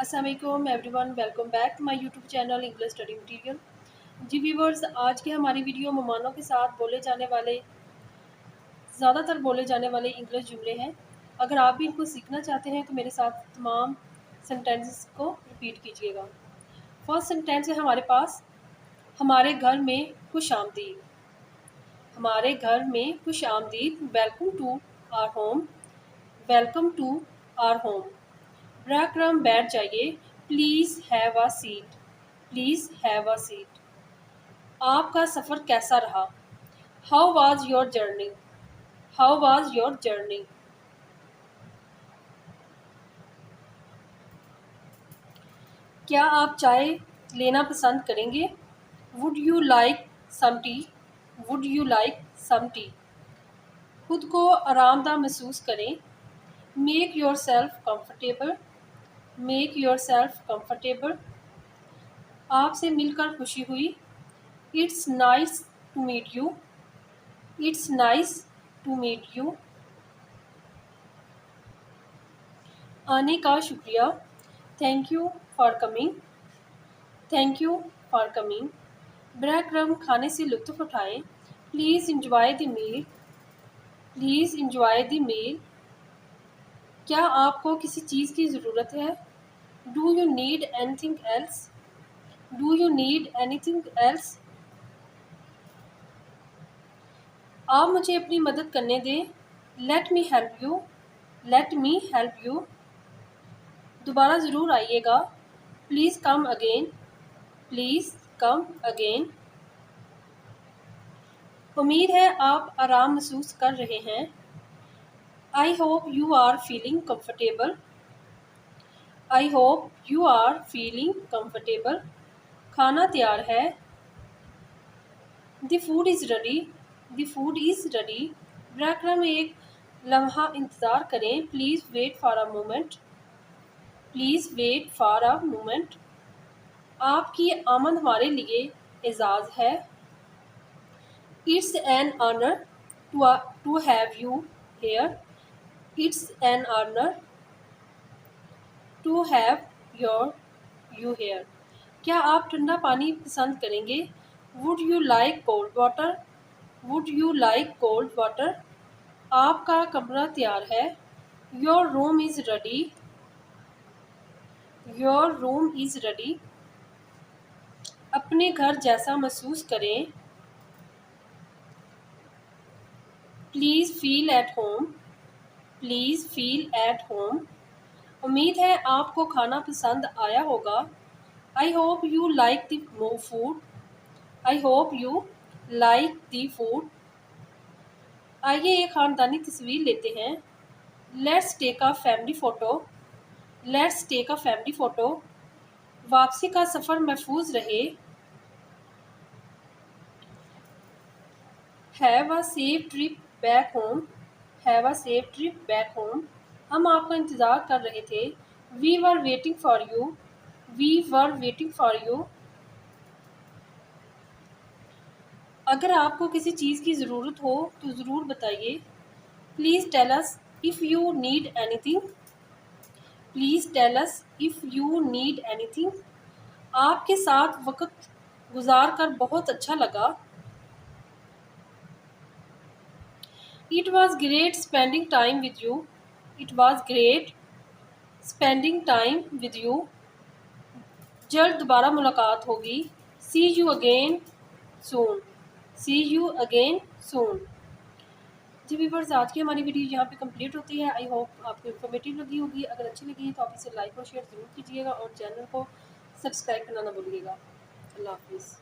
السلام علیکم everyone, welcome back to my YouTube channel English study material. جی viewers, آج کی ہماری ویڈیو مہمانوں کے ساتھ زیادہ تر بولے جانے والے انگلش جملے ہیں۔ اگر آپ بھی ان کو سیکھنا چاہتے ہیں تو میرے ساتھ تمام سینٹینسز کو ریپیٹ کیجیے گا۔ فرسٹ سینٹینس ہے ہمارے پاس، ہمارے گھر میں خوش آمدید۔ ہمارے گھر میں خوش آمدید، welcome to our home, welcome to our home. براہ کرم بیٹھ جائیے، please have a seat, please have a seat. آپ کا سفر کیسا رہا؟ How was your journey, how was your journey. کیا آپ چائے لینا پسند کریں گے؟ Would you like some tea, would you like some tea. خود کو آرام دہ محسوس کریں، make yourself comfortable, make yourself comfortable. آپ سے مل کر خوشی ہوئی، it's nice to meet you, it's nice to meet you. آنے کا شکریہ، thank you for coming, thank you for coming. براہ کرم کھانے سے لطف اٹھائیں، please enjoy the meal, please enjoy the meal. کیا آپ کو کسی چیز کی ضرورت ہے؟ Do you need anything else, do you need anything else. آپ مجھے اپنی مدد کرنے دیں، let me help you, late me help you. دوبارہ ضرور آئیے گا، please come again, please come again. امید ہے آپ آرام محسوس کر رہے ہیں، I hope you are feeling comfortable, I hope you are feeling comfortable. کھانا تیار ہے، the food is ready, the food is ready. براہ کرم ایک لمحہ انتظار کریں، please wait for a moment, please wait for a moment. آپ کی آمد ہمارے لیے اعزاز ہے، it's an honour to have you here, it's an honour to have you here. کیا آپ ٹھنڈا پانی پسند کریں گے؟ Would you like cold water, would you like cold water. آپ کا کمرہ تیار ہے، your room is ready, your room is ready. اپنے گھر جیسا محسوس کریں، please feel at home, please feel at home. امید ہے آپ کو کھانا پسند آیا ہوگا، I hope you like the food, I hope you like the food. آئیے ایک خاندانی تصویر لیتے ہیں، let's take a family photo, let's take a family photo. واپسی کا سفر محفوظ رہے، have a safe trip back home, have a safe trip back home. ہم آپ کا انتظار کر رہے تھے، we were waiting for you, we were waiting for you. اگر آپ کو کسی چیز کی ضرورت ہو تو ضرور بتائیے، please tell us if you need anything, please tell us if you need anything. آپ کے ساتھ وقت گزار کر بہت اچھا لگا، it was great spending time with you, it was great spending time with you. جلد دوبارہ ملاقات ہوگی، see you again soon, see you again soon. جی ویورز، آج کی ہماری ویڈیو یہاں پہ کمپلیٹ ہوتی ہے، آئی ہوپ آپ کو انفارمیٹیو لگی ہوگی۔ اگر اچھی لگی ہے تو آپ اسے لائک اور شیئر ضرور کیجیے گا، اور چینل کو سبسکرائب کرنا نہ بھولیے گا۔ اللہ حافظ۔